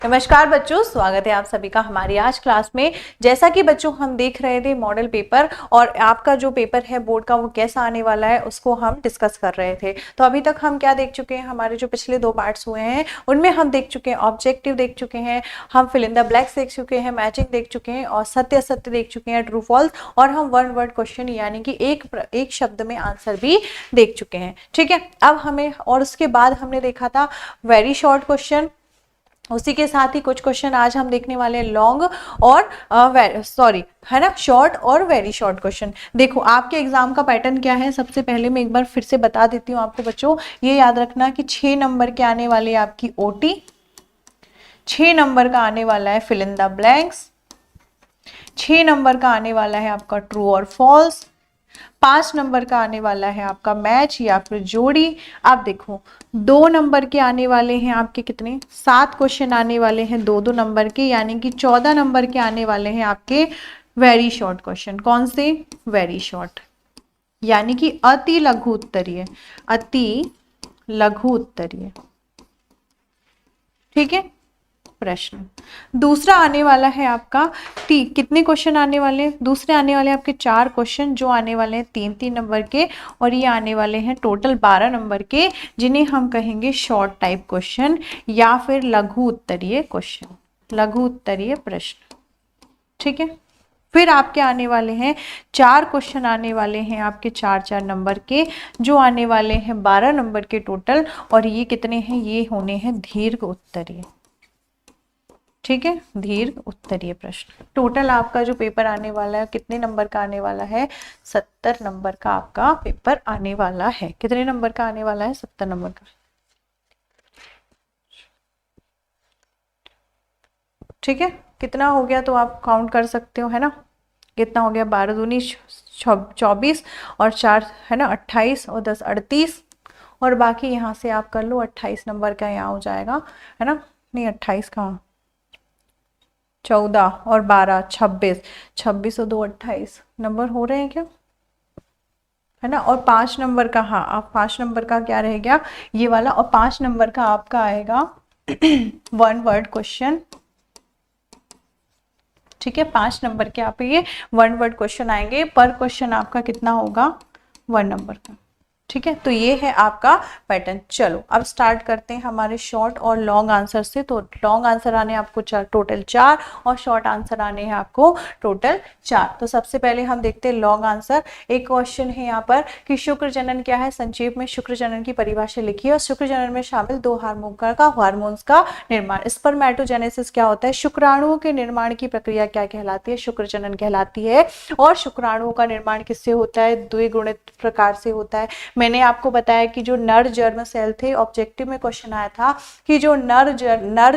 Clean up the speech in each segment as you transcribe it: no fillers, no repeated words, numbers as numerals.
नमस्कार बच्चों, स्वागत है आप सभी का हमारी आज क्लास में। जैसा कि बच्चों हम देख रहे थे मॉडल पेपर और आपका जो पेपर है बोर्ड का वो कैसा आने वाला है उसको हम डिस्कस कर रहे थे। तो अभी तक हम क्या देख चुके हैं, हमारे जो पिछले 2 पार्ट्स हुए हैं उनमें हम देख चुके हैं ऑब्जेक्टिव देख चुके हैं, हम फिल इन द ब्लैंक्स देख चुके हैं, मैचिंग देख चुके हैं और सत्य असत्य देख चुके हैं, ट्रू फॉल्स, और हम वन वर्ड क्वेश्चन यानी कि एक शब्द में आंसर भी देख चुके हैं। ठीक है, अब हमें और उसके बाद हमने देखा था वेरी शॉर्ट क्वेश्चन। उसी के साथ ही कुछ क्वेश्चन आज हम देखने वाले हैं लॉन्ग और है ना, शॉर्ट और वेरी शॉर्ट क्वेश्चन। देखो आपके एग्जाम का पैटर्न क्या है, सबसे पहले मैं एक बार फिर से बता देती हूँ आपको बच्चों। ये याद रखना कि 6 नंबर के आने वाले आपकी ओटी, 6 नंबर का आने वाला है fill in the blanks, 6 number का आने वाला है आपका ट्रू और फॉल्स, 5 नंबर का आने वाला है आपका मैच या फिर जोड़ी। आप देखो 2 नंबर के आने वाले हैं आपके कितने, 7 क्वेश्चन आने वाले हैं 2-2 नंबर के, यानी कि 14 नंबर के आने वाले हैं आपके वेरी शॉर्ट क्वेश्चन। कौन से? वेरी शॉर्ट, यानी कि अति लघु उत्तरीय, अति लघु उत्तरीय। ठीक है, प्रश्न दूसरा आने वाला है आपका कितने क्वेश्चन आने वाले हैं? दूसरे आने वाले आपके 4 क्वेश्चन जो आने वाले हैं 3-3 नंबर के, और ये आने वाले हैं टोटल 12 नंबर के, जिन्हें हम कहेंगे शॉर्ट टाइप क्वेश्चन या फिर लघु उत्तरीय क्वेश्चन, लघु उत्तरीय प्रश्न। ठीक है, फिर आपके आने वाले हैं 4 क्वेश्चन आने वाले हैं आपके 4-4 नंबर के, जो आने वाले हैं 12 नंबर के टोटल, और ये कितने हैं? ये होने हैं दीर्घ उत्तरीय। ठीक है, दीर्घ उत्तरीय प्रश्न। टोटल आपका जो पेपर आने वाला है कितने नंबर का आने वाला है? 70 नंबर का आपका पेपर आने वाला है। कितने नंबर का आने वाला है? 70 नंबर का। ठीक है, कितना हो गया तो आप काउंट कर सकते हो, है ना। कितना हो गया? 12 दूनी 24 और 4 है ना 28 और 10 38, और बाकी यहाँ से आप कर लो 28 नंबर का यहाँ हो जाएगा, है ना। नहीं 28 कहाँ, 14 और 12 26, 26 और 2 28 नंबर हो रहे हैं क्या, है ना। और 5 नंबर का, हाँ आप 5 नंबर का क्या रह गया ये वाला, और 5 नंबर का आपका आएगा वन वर्ड क्वेश्चन। ठीक है, 5 नंबर के आप ये वन वर्ड क्वेश्चन आएंगे। पर क्वेश्चन आपका कितना होगा? 1 नंबर का। ठीक है, तो ये है आपका पैटर्न। चलो अब स्टार्ट करते हैं हमारे शॉर्ट और लॉन्ग आंसर से। तो लॉन्ग आंसर आने आपको टोटल 4 और शॉर्ट आंसर आने हैं आपको टोटल 4। तो सबसे पहले हम देखते हैं लॉन्ग आंसर। एक क्वेश्चन है यहाँ पर कि शुक्र जनन क्या है, संक्षेप में शुक्र जनन की परिभाषा लिखिए। और शुक्र जनन में शामिल 2 हार्मोन्स का निर्माण। स्पर्मेटोजेनेसिस क्या होता है? शुक्राणुओं के निर्माण की प्रक्रिया क्या कहलाती है? शुक्र जनन कहलाती है। और शुक्राणुओं का निर्माण किससे होता है? द्विगुणित प्रकार से होता है। मैंने आपको बताया कि जो नर जर्म सेल थे, ऑब्जेक्टिव में क्वेश्चन आया था कि जो नर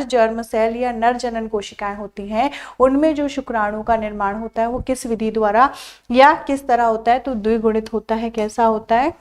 जर्म सेल या नर जनन कोशिकाएं होती हैं उनमें जो शुक्राणु का निर्माण होता है वो किस विधि द्वारा या किस तरह होता है? तो द्विगुणित होता है। कैसा होता है?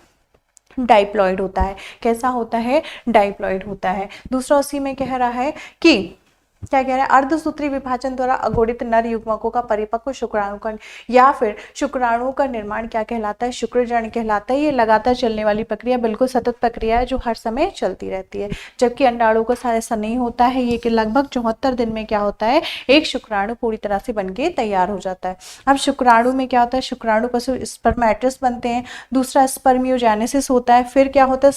डाइप्लॉइड होता है। कैसा होता है? डाइप्लॉइड होता है। दूसरा उसी में कह रहा है कि क्या कह रहा है? अर्धसूत्री विभाजन द्वारा अगुणित नर युग्मकों का परिपक्व शुक्राणु का या फिर शुक्राणुओं का निर्माण क्या कहलाता है? शुक्रजनन कहलाता है। ये लगातार चलने वाली प्रक्रिया, बिल्कुल सतत प्रक्रिया है जो हर समय चलती रहती है। जबकि अंडाणु का ऐसा नहीं होता है। ये कि लगभग 74 दिन में क्या होता है? एक शुक्राणु पूरी तरह से बनके तैयार हो जाता है। अब शुक्राणु में क्या होता है? शुक्राणु पशु स्पर्मेटस बनते हैं। दूसरा स्पर्मियोजेनेसिस होता है। फिर क्या होता है?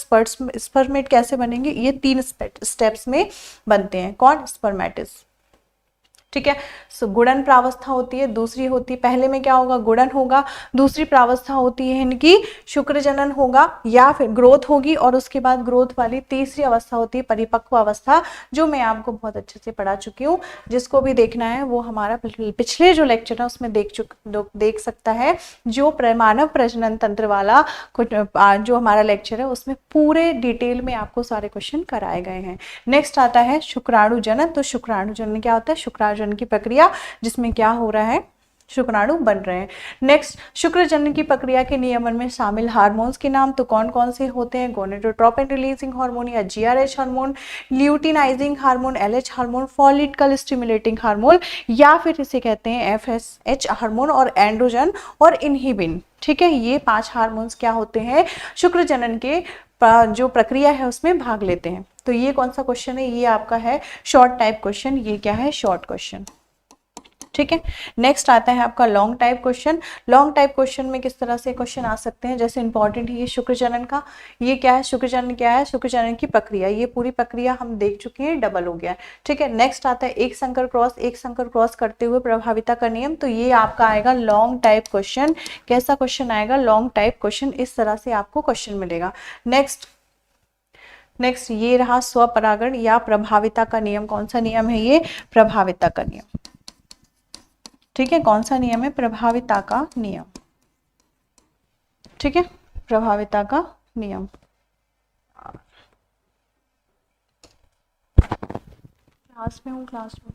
स्पर्मेट कैसे बनेंगे? ये 3 स्टेप्स में बनते हैं। कौन? स्पर्मेट। ठीक है, सो गुणन प्रावस्था होती है। दूसरी होती है, पहले में क्या होगा? गुणन होगा। दूसरी प्रावस्था होती है इनकी शुक्र जनन होगा या फिर ग्रोथ होगी, और उसके बाद ग्रोथ वाली तीसरी अवस्था होती है परिपक्व अवस्था, जो मैं आपको बहुत अच्छे से पढ़ा चुकी हूँ। जिसको भी देखना है वो हमारा पिछले जो लेक्चर है उसमें देख सकता है। जो मानव प्रजनन तंत्र वाला जो हमारा लेक्चर है उसमें पूरे डिटेल में आपको सारे क्वेश्चन कराए गए हैं। नेक्स्ट आता है शुक्राणु जनन। तो शुक्राणु जनन क्या होता है? शुक्राणु जनन की प्रक्रिया जिसमें क्या हो रहा है? शुक्राणु बन रहे हैं। नेक्स्ट, शुक्र जनन की प्रक्रिया के नियमन में शामिल हार्मोन्स के नाम तो कौन कौन से होते हैं? गोनेडोट्रोपिन रिलीजिंग हार्मोन या GRH hormone, luteinizing hormone LH hormone, follicle stimulating hormone या फिर इसे कहते हैं एफएसएच हार्मोन, और एंड्रोजन और इनहिबिन। ठीक है, ये 5 हार्मोन्स क्या होते हैं? शुक्र जनन के जो प्रक्रिया है उसमें भाग लेते हैं। तो ये कौन सा क्वेश्चन है, ये आपका है शॉर्ट टाइप क्वेश्चन, ये क्या है शॉर्ट क्वेश्चन, ठीक है। नेक्स्ट आता है आपका long type question. Long type question में किस तरह से क्वेश्चन आ सकते हैं, जैसे इंपॉर्टेंट ये शुक्र जनन का, ये क्या है शुक्र जनन, क्या है शुक्र जनन की प्रक्रिया, ये पूरी प्रक्रिया हम देख चुके हैं, डबल हो गया है, ठीक है। नेक्स्ट आता है एक संकर क्रॉस करते हुए प्रभाविता का नियम, तो ये आपका आएगा लॉन्ग टाइप क्वेश्चन। कैसा क्वेश्चन आएगा, लॉन्ग टाइप क्वेश्चन, इस तरह से आपको क्वेश्चन मिलेगा। नेक्स्ट ये रहा स्वपरागण या प्रभाविता का नियम। कौन सा नियम है ये, प्रभाविता का नियम, ठीक है। कौन सा नियम है, प्रभाविता का नियम, ठीक है, प्रभाविता का नियम। क्लास में,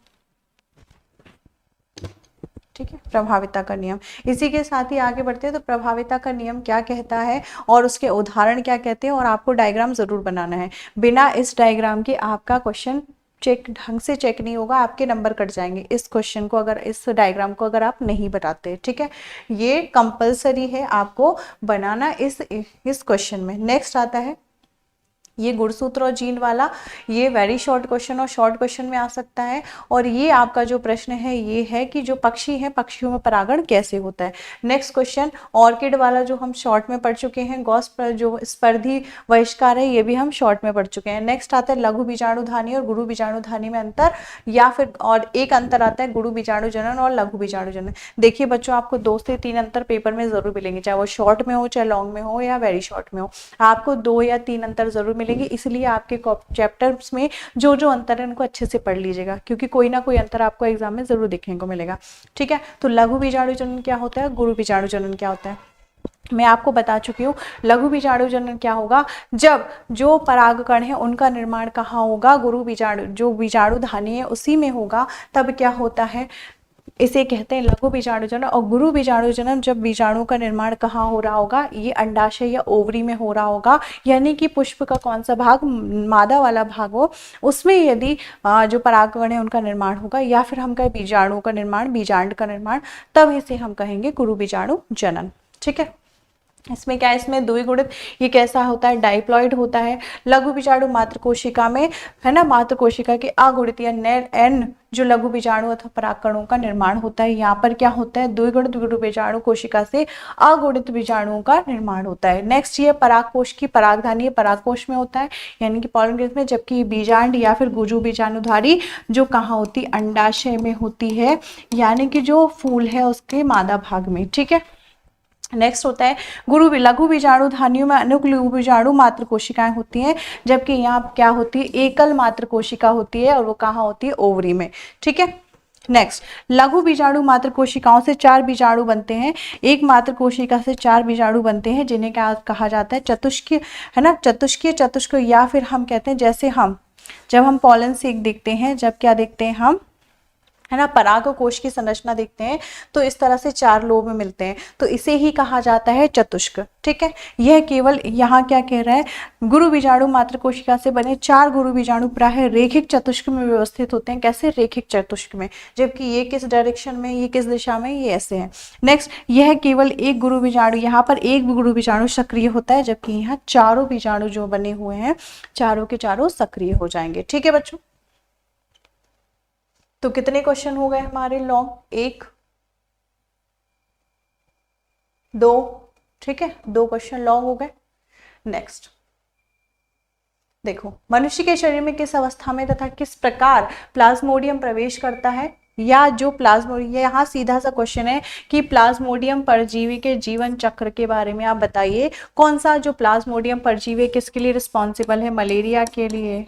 ठीक है, प्रभाविता का नियम। इसी के साथ ही आगे बढ़ते हैं, तो प्रभाविता का नियम क्या कहता है और उसके उदाहरण क्या कहते हैं, और आपको डायग्राम जरूर बनाना है। बिना इस डायग्राम के आपका क्वेश्चन ढंग से चेक नहीं होगा, आपके नंबर कट जाएंगे इस क्वेश्चन को अगर, इस डायग्राम को अगर आप नहीं बनाते, ठीक है। ये कंपलसरी है आपको बनाना इस क्वेश्चन में। नेक्स्ट आता है ये गुणसूत्र और जीन वाला, ये वेरी शॉर्ट क्वेश्चन और शॉर्ट क्वेश्चन में आ सकता है। और ये आपका जो प्रश्न है ये है कि जो पक्षी हैं, पक्षियों में परागण कैसे होता है। नेक्स्ट क्वेश्चन ऑर्किड वाला जो हम शॉर्ट में पढ़ चुके हैं, गॉस जो स्पर्धी बहिष्कार है ये भी हम शॉर्ट में पढ़ चुके हैं। नेक्स्ट आता है लघु बीजाणुधानी और गुरु बीजाणुधानी में अंतर, या फिर और एक अंतर आता है गुरु बीजाणु जनन और लघु बीजाणु जनन। देखिए बच्चों, आपको 2 से 3 अंतर पेपर में जरूर मिलेंगे, चाहे वो शॉर्ट में हो, चाहे लॉन्ग में हो, या वेरी शॉर्ट में हो, आपको 2 या 3 अंतर जरूर मिलेंगे। इसलिए आपके चैप्टर्स में जो जो अंतर है उनको अच्छे से पढ़ लीजिएगा, क्योंकि कोई ना कोई अंतर आपको एग्जाम में जरूर देखने को मिलेगा, ठीक है। तो लघु बीजाणु जनन क्या होता है, गुरु बीजाणु जनन क्या होता है, मैं आपको बता चुकी हूँ। लघु बीजाणु जनन क्या होगा, जब जो परागकण है उनका निर्माण कहाँ होगा, गुरु बीजाणु जो बीजाणुधानी है उसी में होगा, तब क्या होता है, इसे कहते हैं लघु बीजाणु जनन। और गुरु बीजाणु जनन जब बीजाणु का निर्माण कहाँ हो रहा होगा, ये अंडाशय या ओवरी में हो रहा होगा, यानी कि पुष्प का कौन सा भाग, मादा वाला भाग हो, उसमें यदि जो परागकण है उनका निर्माण होगा, या फिर हम कहें बीजाणु का निर्माण, बीजांड का निर्माण, तब इसे हम कहेंगे गुरु बीजाणु जनन, ठीक है। इसमें क्या है, इसमें द्विगुणित, ये कैसा होता है, डाइप्लॉइड होता है। लघु बीजाणु मात्र कोशिका में है ना, मात्र कोशिका के अगुणित या एन जो लघु बीजाणु अथवा परागकणों का निर्माण होता है। यहाँ पर क्या होता है, द्विगुणित बीजाणु कोशिका से अगुणित बीजाणुओं का निर्माण होता है। नेक्स्ट ये परागकोश की परागधानी परागकोश में होता है, यानी कि पॉलन ग्रंथि में, जबकि बीजांड या फिर गुरु बीजाणुधारी जो कहाँ होती, अंडाशय में होती है, यानी कि जो फूल है उसके मादा भाग में, ठीक है। नेक्स्ट होता है लघु बीजाणुधानियों में अनेक लघु बीजाणु मात्र कोशिकाएं होती हैं, जबकि यहाँ क्या होती है, एकल मात्र कोशिका होती है, और वो कहाँ होती है, ओवरी में, ठीक है। नेक्स्ट लघु बीजाणु मात्र कोशिकाओं से 4 बीजाणु बनते हैं, एक मात्र कोशिका से 4 बीजाणु बनते हैं, जिन्हें क्या कहा जाता है, चतुष्कीय, है ना, चतुष्क, या फिर हम कहते हैं जैसे जब हम पॉलन से देखते हैं, जब क्या देखते हैं हम, है ना, पराग कोश की संरचना देखते हैं, तो इस तरह से 4 लोब में मिलते हैं, तो इसे ही कहा जाता है चतुष्क, ठीक है। यह केवल यहाँ क्या कह रहा है, गुरु बीजाणु मात्र कोशिका से बने 4 गुरु बीजाणु प्राय रेखिक चतुष्क में व्यवस्थित होते हैं। कैसे, रेखिक चतुष्क में, जबकि ये किस डायरेक्शन में, ये किस दिशा में, ये ऐसे है। नेक्स्ट यह केवल एक गुरु बीजाणु, यहाँ पर एक गुरु बीजाणु सक्रिय होता है, जबकि यहाँ चारों बीजाणु जो बने हुए हैं चारों के चारों सक्रिय हो जाएंगे, ठीक है बच्चों। तो कितने क्वेश्चन हो गए हमारे लॉन्ग, 1 2, ठीक है, 2 क्वेश्चन लॉन्ग हो गए। नेक्स्ट देखो, मनुष्य के शरीर में किस अवस्था में तथा किस प्रकार प्लाज्मोडियम प्रवेश करता है, या जो प्लाज्मोडियम, यहाँ सीधा सा क्वेश्चन है कि प्लाज्मोडियम परजीवी के जीवन चक्र के बारे में आप बताइए, कौन सा जो प्लाज्मोडियम परजीवी किसके लिए रिस्पॉन्सिबल है, मलेरिया के लिए,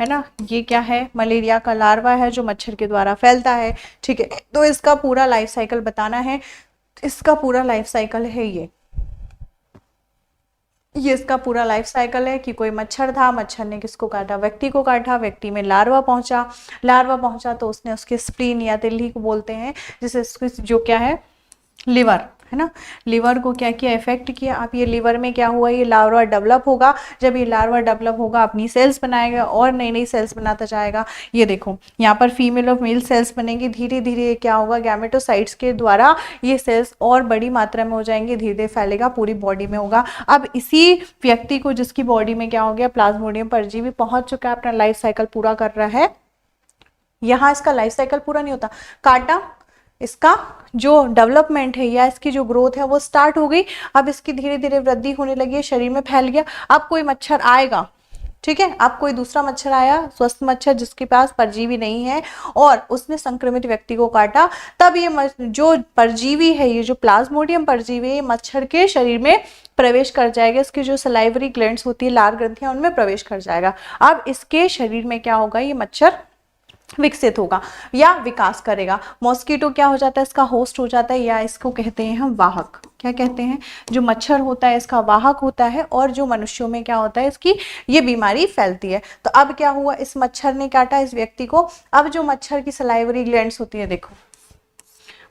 है ना, ये क्या है, मलेरिया का लार्वा है जो मच्छर के द्वारा फैलता है, ठीक है। तो इसका पूरा लाइफ साइकिल बताना है, इसका पूरा लाइफ साइकिल है ये इसका पूरा लाइफ साइकिल है कि कोई मच्छर था, मच्छर ने किसको काटा, व्यक्ति को काटा, व्यक्ति में लार्वा पहुंचा तो उसने उसके स्प्लीन या तिल्ली को बोलते हैं, जिसे जो क्या है, लिवर, है ना, लीवर को क्या किया, इफेक्ट किया। अब ये लीवर में क्या हुआ, ये लार्वा डेवलप होगा, जब ये लार्वा डेवलप होगा अपनी सेल्स बनाएगा और नई नई सेल्स बनाता जाएगा। ये देखो यहाँ पर फीमेल और मेल सेल्स बनेंगी, धीरे धीरे क्या होगा, गैमेटोसाइट्स के द्वारा ये सेल्स और बड़ी मात्रा में हो जाएंगे, धीरे धीरे फैलेगा, पूरी बॉडी में होगा। अब इसी व्यक्ति को जिसकी बॉडी में क्या हो गया, प्लाज्मोडियम परजीवी पहुंच चुका है, अपना लाइफ साइकिल पूरा कर रहा है। यहाँ इसका लाइफ साइकिल पूरा नहीं होता, काटा, इसका जो डेवलपमेंट है या इसकी जो ग्रोथ है वो स्टार्ट हो गई। अब इसकी धीरे धीरे वृद्धि होने लगी है, शरीर में फैल गया। अब कोई मच्छर आएगा, ठीक है, अब कोई दूसरा मच्छर आया, स्वस्थ मच्छर जिसके पास परजीवी नहीं है और उसने संक्रमित व्यक्ति को काटा, तब ये जो परजीवी है, ये जो प्लाज्मोडियम परजीवी है, ये मच्छर के शरीर में प्रवेश कर जाएगा। इसकी जो सलाइवरी ग्लैंड्स होती है, लार ग्रंथियां, उनमें प्रवेश कर जाएगा। अब इसके शरीर में क्या होगा, ये मच्छर विकसित होगा या विकास करेगा। मॉस्किटो क्या हो जाता है, इसका होस्ट हो जाता है, या इसको कहते हैं हम वाहक। क्या कहते हैं, जो मच्छर होता है इसका वाहक होता है, और जो मनुष्यों में क्या होता है, इसकी ये बीमारी फैलती है। तो अब क्या हुआ, इस मच्छर ने काटा इस व्यक्ति को। अब जो मच्छर की सलाइवरी ग्लैंड्स होती है, देखो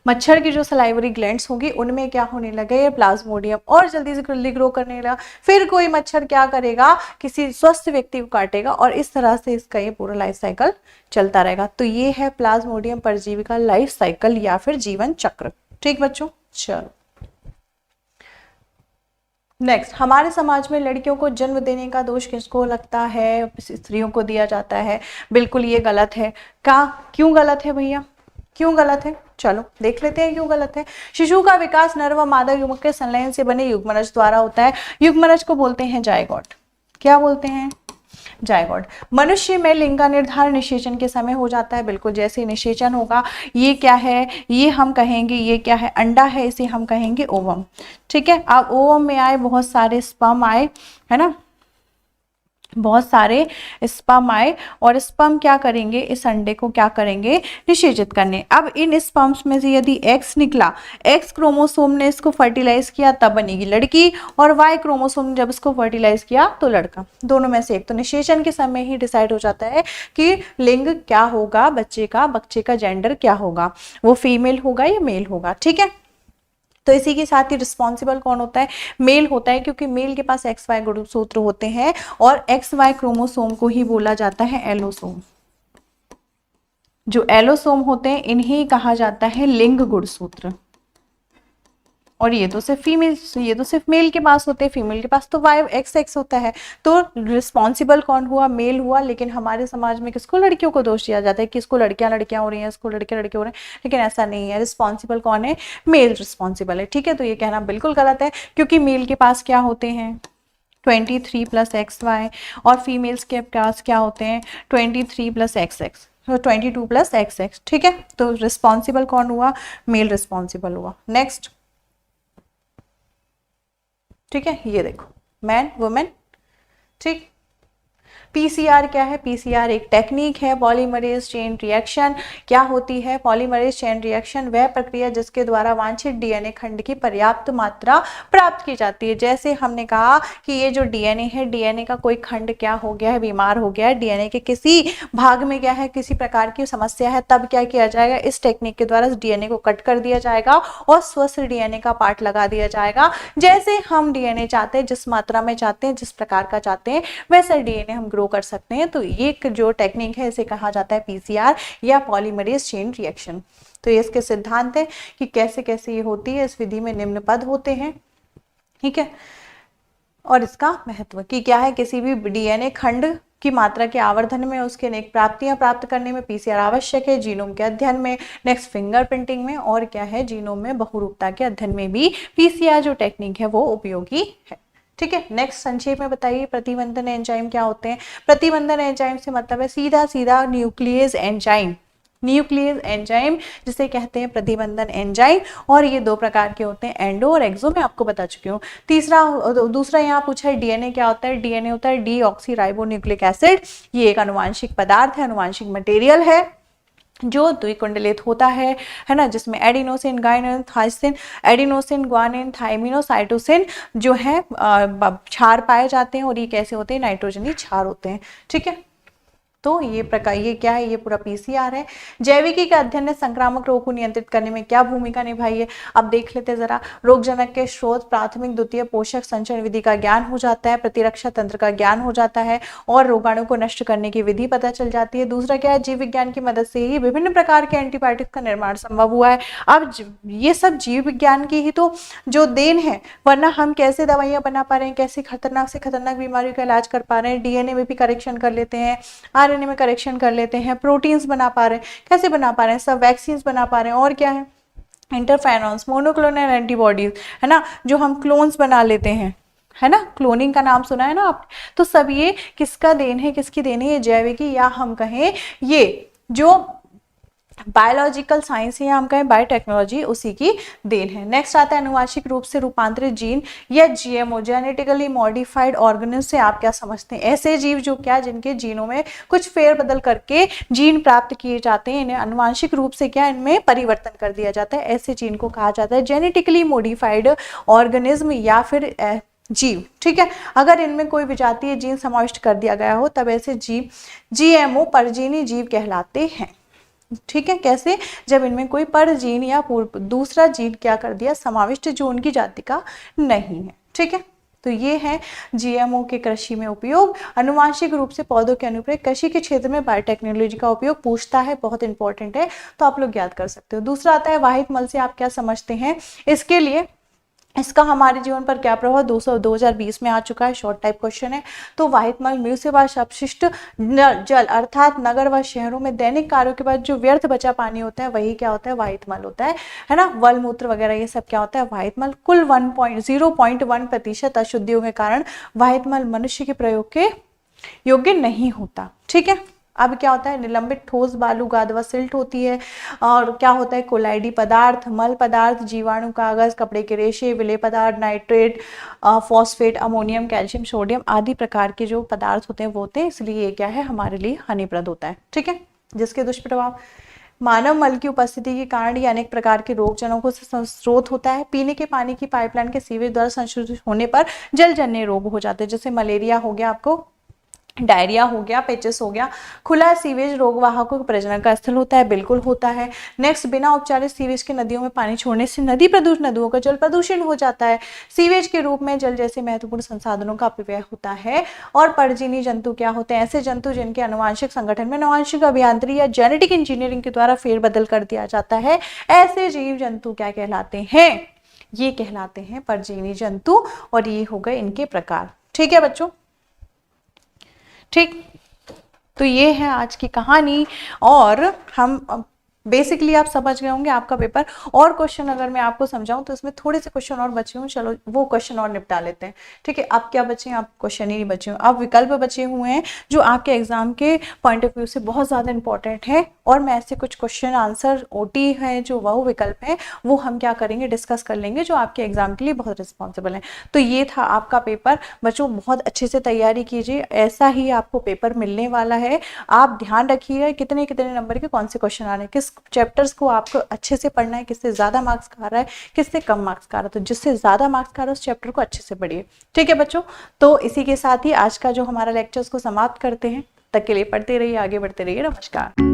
मच्छर की जो सलाइवरी ग्लैंड्स होगी उनमें क्या होने लगे, ये प्लाज्मोडियम और जल्दी से जल्दी ग्रो करने लगा। फिर कोई मच्छर क्या करेगा, किसी स्वस्थ व्यक्ति को काटेगा, और इस तरह से इसका ये पूरा लाइफ साइकिल चलता रहेगा। तो ये है प्लाज्मोडियम परजीवी का लाइफ साइकिल या फिर जीवन चक्र। ठीक बच्चों, चलो नेक्स्ट, हमारे समाज में लड़कियों को जन्म देने का दोष किसको लगता है, स्त्रियों को दिया जाता है। बिल्कुल ये गलत है। क्यों गलत है भैया, क्यों गलत है, चलो देख लेते हैं क्यों गलत है। शिशु का विकास नर व मादा युग्मक के संलयन से बने युग्मनज द्वारा होता है। युग्मनज को बोलते हैं जायगोट। क्या बोलते हैं, जायगोट। मनुष्य में लिंग का निर्धारण निषेचन के समय हो जाता है। बिल्कुल, जैसे निषेचन होगा, ये क्या है, ये हम कहेंगे ये क्या है, अंडा है, इसे हम कहेंगे ओवम। ठीक है, अब ओवम में आए बहुत सारे स्पर्म आए, है ना, बहुत सारे स्पर्म आए, और स्पर्म क्या करेंगे, इस अंडे को क्या करेंगे, निषेचित करने। अब इन स्पर्म्स में से यदि एक्स निकला, एक्स क्रोमोसोम ने इसको फर्टिलाइज किया, तब बनेगी लड़की, और वाई क्रोमोसोम ने जब इसको फर्टिलाइज किया तो लड़का। दोनों में से एक। तो निषेचन के समय ही डिसाइड हो जाता है कि लिंग क्या होगा बच्चे का जेंडर क्या होगा, वो फीमेल होगा या मेल होगा। ठीक है, तो इसी के साथ ही रिस्पॉन्सिबल कौन होता है, मेल होता है, क्योंकि मेल के पास XY गुणसूत्र होते हैं, और XY क्रोमोसोम को ही बोला जाता है एलोसोम। जो एलोसोम होते हैं इन्हें कहा जाता है लिंग गुणसूत्र। और ये तो सिर्फ मेल के पास होते हैं, फीमेल के पास तो XX होता है। तो रिस्पॉन्सिबल कौन हुआ, मेल हुआ। लेकिन हमारे समाज में किसको, लड़कियों को दोष दिया जाता है कि इसको लड़कियां हो रही हैं, इसको लड़के हो रहे हैं, लेकिन ऐसा नहीं है। रिस्पॉन्सिबल कौन है, मेल रिस्पॉन्सिबल है। ठीक है, तो ये कहना बिल्कुल गलत है, क्योंकि मेल के पास क्या होते हैं 23 + XY, और फीमेल्स के पास क्या होते हैं 23 + XX, तो 22 + XX। ठीक है, तो रिस्पॉन्सिबल कौन हुआ, मेल रिस्पॉन्सिबल हुआ। नेक्स्ट, ठीक है, ये देखो मैन वुमेन। ठीक, पीसीआर क्या है, पीसीआर एक टेक्निक है, पॉलीमरेज चेन रिएक्शन। क्या होती है पॉलीमरेज चेन रिएक्शन, वह प्रक्रिया जिसके द्वारा वांछित डीएनए खंड की पर्याप्त मात्रा प्राप्त की जाती है। जैसे हमने कहा कि ये जो डीएनए है, डीएनए का कोई खंड क्या हो गया है, बीमार हो गया है, डीएनए के किसी भाग में क्या है, किसी प्रकार की समस्या है, तब क्या किया जाएगा, इस टेक्निक के द्वारा डीएनए को कट कर दिया जाएगा और स्वस्थ डीएनए का पार्ट लगा दिया जाएगा। जैसे हम डीएनए चाहते हैं, जिस मात्रा में चाहते हैं, जिस प्रकार का चाहते हैं, वैसा डीएनए हम ग्रो कर सकते हैं। तो ये जो टेक्निक है इसे कहा जाता है पीसीआर या पॉलीमरेज चेन रिएक्शन। तो ये इसके सिद्धांत है कि कैसे कैसे ये होती है। इस विधि में निम्न पद होते हैं। ठीक है, और इसका महत्व कि क्या है, किसी भी डीएनए खंड की मात्रा के आवर्धन में उसके अनेक प्राप्तियां प्राप्त करने में पीसीआर आवश्यक है। जीनोम के अध्ययन में, नेक्स्ट फिंगरप्रिंटिंग में, और क्या है जीनोम में बहुरूपता के अध्ययन में भी पीसीआर जो टेक्निक है वो उपयोगी है। ठीक है, नेक्स्ट संक्षेप में बताइए प्रतिबंधन एंजाइम क्या होते हैं। प्रतिबंधन एंजाइम से मतलब है सीधा सीधा न्यूक्लियस एंजाइम। न्यूक्लियस एंजाइम जिसे कहते हैं प्रतिबंधन एंजाइम, और ये दो प्रकार के होते हैं, एंडो और एक्सो, मैं आपको बता चुकी हूँ। दूसरा यहाँ पूछा है डीएनए क्या होता है। डीएनए होता है डीऑक्सीराइबोन्यूक्लिक एसिड। ये एक आनुवांशिक पदार्थ है, आनुवांशिक मटेरियल है जो द्विकुंडलित होता है ना, जिसमें एडिनोसिन, गायनिन, थाइसिन, एडिनोसिन, ग्वानिन, थाइमिन और साइटोसिन जो है क्षार पाए जाते हैं, और ये कैसे होते हैं, नाइट्रोजनी क्षार होते हैं। ठीक है, तो ये प्रकार, ये क्या है, ये पूरा पीसीआर है। जैविकी के अध्ययन ने संक्रामक रोग को नियंत्रित करने में क्या भूमिका निभाई है। अब देख लेते हैं जरा। रोगजनक के स्रोत, प्राथमिक द्वितीय पोषक संचरण विधि का ज्ञान हो जाता है, प्रतिरक्षा तंत्र का ज्ञान हो जाता है और रोगाणु को नष्ट करने की विधि पता चल जाती है। दूसरा क्या है, जीव विज्ञान की मदद से ही विभिन्न प्रकार के एंटीबायोटिक्स का निर्माण संभव हुआ है। अब ये सब जीव विज्ञान की ही तो जो देन है, वरना हम कैसे दवाइयां बना पा रहे हैं, कैसे खतरनाक से खतरनाक बीमारियों का इलाज कर पा रहे हैं, डीएनए में भी करेक्शन कर लेते हैं, आरएनए में करेक्शन कर लेते हैं, प्रोटीन्स बना पा रहे हैं, कैसे बना पा रहे हैं, सब वैक्सीन्स बना पा रहे हैं, और क्या है, इंटरफेरॉन्स, मोनोक्लोनल एंटीबॉडीज, है ना, जो हम क्लोन्स बना लेते हैं, है ना, क्लोनिंग का नाम सुना है ना आप। तो सब ये किसका देन है, किसकी देन है, ये जैविकी या हम कहें ये जो बायोलॉजिकल साइंस है या हम कहें बायोटेक्नोलॉजी, उसी की देन है। नेक्स्ट आता है अनुवांशिक रूप से रूपांतरित जीन या जीएमओ, जेनेटिकली मॉडिफाइड ऑर्गेनिज्म से आप क्या समझते हैं। ऐसे जीव जो क्या, जिनके जीनों में कुछ फेरबदल करके जीन प्राप्त किए जाते हैं, इन्हें अनुवांशिक रूप से क्या, इनमें परिवर्तन कर दिया जाता है। ऐसे जीन को कहा जाता है जेनेटिकली मॉडिफाइड ऑर्गेनिज्म या फिर जीव। ठीक है, अगर इनमें कोई विजातीय जीन समाविष्ट कर दिया गया हो तब ऐसे जीव जीएमओ परजीवी जीव कहलाते हैं। ठीक है, कैसे, जब इनमें कोई परजीन या दूसरा जीन क्या कर दिया, समाविष्ट, जो उनकी जाति का नहीं है। ठीक है, तो ये है जीएमओ के कृषि में उपयोग। अनुवांशिक रूप से पौधों के अनुप्रयोग कृषि के क्षेत्र में बायोटेक्नोलॉजी का उपयोग पूछता है, बहुत इंपॉर्टेंट है, तो आप लोग याद कर सकते हो। दूसरा आता है वाहित मल से आप क्या समझते हैं। इसके लिए इसका हमारे जीवन पर क्या प्रभाव 2020 में आ चुका है, शॉर्ट टाइप क्वेश्चन है। तो वाहित मल म्यूसिफाइड अपशिष्ट जल अर्थात नगर व शहरों में दैनिक कार्यों के बाद जो व्यर्थ बचा पानी होता है वही क्या होता है, वाहित मल होता है ना। वल मूत्र वगैरह ये सब क्या होता है, वाहित मल। कुल 0.1% अशुद्धियों के कारण वाहित मल मनुष्य के प्रयोग के योग्य नहीं होता। ठीक है, अब क्या होता है, निलंबित ठोस बालू गाद व सिल्ट होती है। और क्या होता है, कोलाइडी पदार्थ, मल पदार्थ, जीवाणु, कागज, कपड़े के रेशे, विलेय पदार्थ, nitrate, phosphate, ammonium, calcium, sodium आदि प्रकार के जो पदार्थ होते हैं वो होते हैं, इसलिए ये क्या है, हमारे लिए हानिप्रद होता है। ठीक है, जिसके दुष्प्रभाव मानव मल की उपस्थिति के कारण ये अनेक प्रकार के रोगजनकों से स्रोत होता है। पीने के पानी की पाइपलाइन के सीवेज द्वारा संशोधित होने पर जलजन्य रोग हो जाते हैं, जैसे मलेरिया हो गया, आपको डायरिया हो गया, पेचिस हो गया। खुला सीवेज रोगवाहकों के प्रजनन का स्थल होता है, बिल्कुल होता है। नेक्स्ट, बिना उपचारित सीवेज के नदियों में पानी छोड़ने से नदियों का जल प्रदूषण हो जाता है। सीवेज के रूप में जल जैसे महत्वपूर्ण संसाधनों का अपव्यय होता है। और परजीवी जंतु क्या होते हैं, ऐसे जंतु जिनके अनुवांशिक संगठन में अनुवांशिक अभियांत्रिकी या जेनेटिक इंजीनियरिंग के द्वारा फेरबदल कर दिया जाता है, ऐसे जीव जंतु क्या कहलाते हैं, ये कहलाते हैं परजीवी जंतु। और ये हो गए इनके प्रकार। ठीक है बच्चों, ठीक, तो ये है आज की कहानी। और हम बेसिकली आप समझ गए होंगे आपका पेपर। और क्वेश्चन अगर मैं आपको समझाऊं तो इसमें थोड़े से क्वेश्चन और बचे हुए, चलो वो क्वेश्चन और निपटा लेते हैं। ठीक है, अब क्या बचे हैं, आप क्वेश्चन ही नहीं बचे हुए, अब विकल्प बचे हुए हैं जो आपके एग्जाम के पॉइंट ऑफ व्यू से बहुत ज़्यादा इंपॉर्टेंट है। और मैं ऐसे कुछ क्वेश्चन आंसर ओटी है जो वो विकल्प है वो हम क्या करेंगे, डिस्कस कर लेंगे, जो आपके एग्जाम के लिए बहुत रिस्पॉन्सिबल है। तो ये था आपका पेपर। बच्चों बहुत अच्छे से तैयारी कीजिए, ऐसा ही आपको पेपर मिलने वाला है। आप ध्यान रखिए कितने कितने नंबर के कौन से क्वेश्चन आ रहे हैं, किस चैप्टर्स को आपको अच्छे से पढ़ना है, किससे ज्यादा मार्क्स का आ रहा है, किससे कम मार्क्स का आ रहा है। तो जिससे ज्यादा मार्क्स का आ रहा है उस चैप्टर को अच्छे से पढ़िए। ठीक है बच्चों, तो इसी के साथ ही आज का जो हमारा लेक्चर्स को समाप्त करते हैं। तक के लिए पढ़ते रहिए, आगे बढ़ते रहिए। नमस्कार।